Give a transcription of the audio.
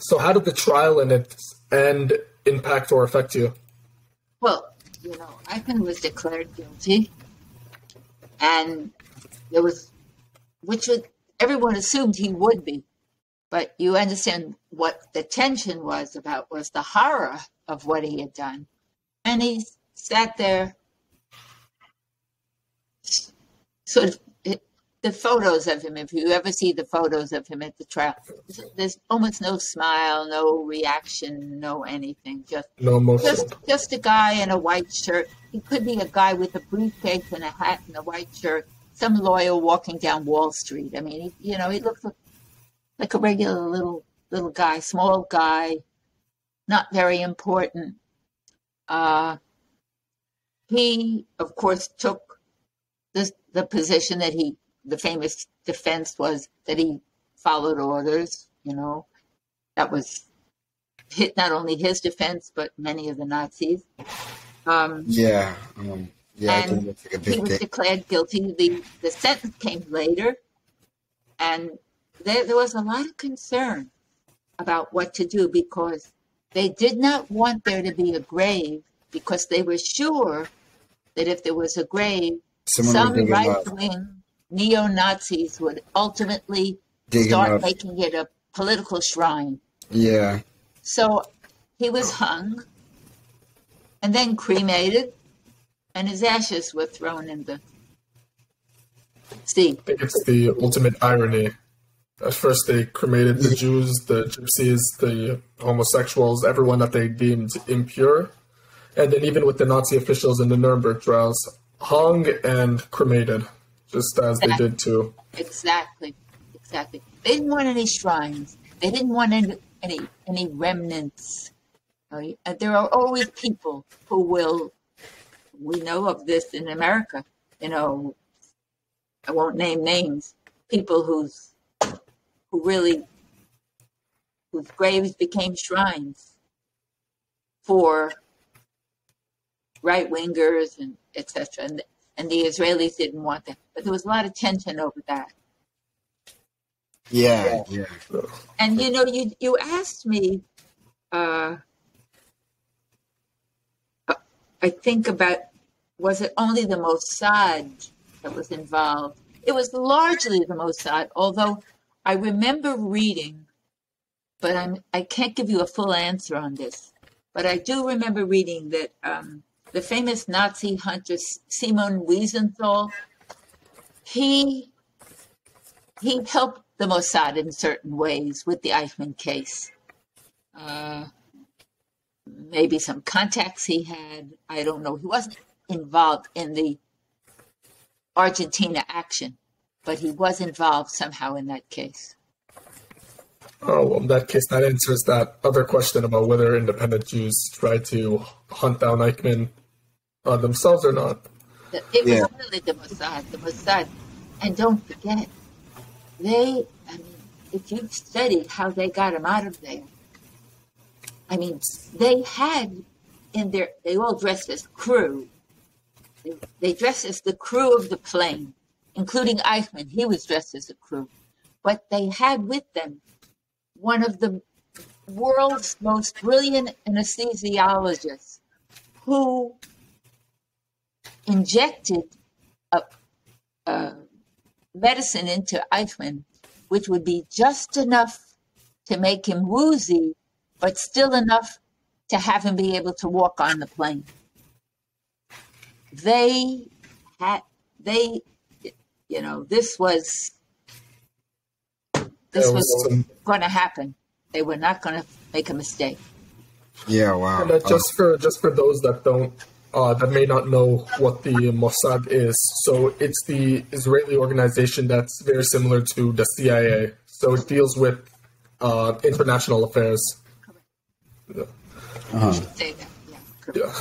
So how did the trial and its end impact or affect you? Well, Eichmann was declared guilty, and there was, everyone assumed he would be, but you understand what the tension was the horror of what he had done. And he sat there, sort of, the photos of him, if you ever see the photos of him at the trial, there's almost no smile, no reaction, no anything. No emotion. Just a guy in a white shirt. He could be a guy with a briefcase and a hat and a white shirt, some lawyer walking down Wall Street. I mean, he looked like a regular little guy, small guy, not very important. He, of course, took the position that the famous defense was that he followed orders. That was not only his defense, but many of the Nazis. I think that's like a big he was declared guilty. The sentence came later, and there was a lot of concern about what to do, because they did not want there to be a grave, because they were sure that if there was a grave, some right-wing neo-Nazis would ultimately start making it a political shrine. Yeah. So he was hung and then cremated, and his ashes were thrown in the sea. I think it's the ultimate irony. At first they cremated the Jews, the Gypsies, the homosexuals, everyone that they deemed impure. And then even with the Nazi officials in the Nuremberg trials, hung and cremated, just as they did too. Exactly. They didn't want any shrines. They didn't want any remnants. There are always people who will, we know of this in America, I won't name names, people whose graves became shrines for right-wingers and etc. And the Israelis didn't want that. But there was a lot of tension over that. Yeah. And, you asked me, I think about, was it only the Mossad that was involved? It was largely the Mossad, although I remember reading, but I can't give you a full answer on this, but I do remember reading that the famous Nazi hunter Simon Wiesenthal, he helped the Mossad in certain ways with the Eichmann case. Maybe some contacts he had, I don't know. He wasn't involved in the Argentina action, but he was involved somehow in that case. Oh, well, in that case, that answers that other question about whether independent Jews tried to hunt down Eichmann themselves or not. It was really the Mossad. And don't forget, if you've studied how they got him out of there, they had they all dressed as crew. They dressed as the crew of the plane, including Eichmann. He was dressed as a crew. But they had with them one of the world's most brilliant anesthesiologists who injected a medicine into Eichmann, which would be just enough to make him woozy, but still enough to have him be able to walk on the plane. This was going to happen. They were not going to make a mistake. Yeah, wow. And just for those that don't, that may not know what the Mossad is. So it's the Israeli organization that's very similar to the CIA. So it deals with international affairs. Correct. Yeah. You should say that. Yeah. Correct. Yeah.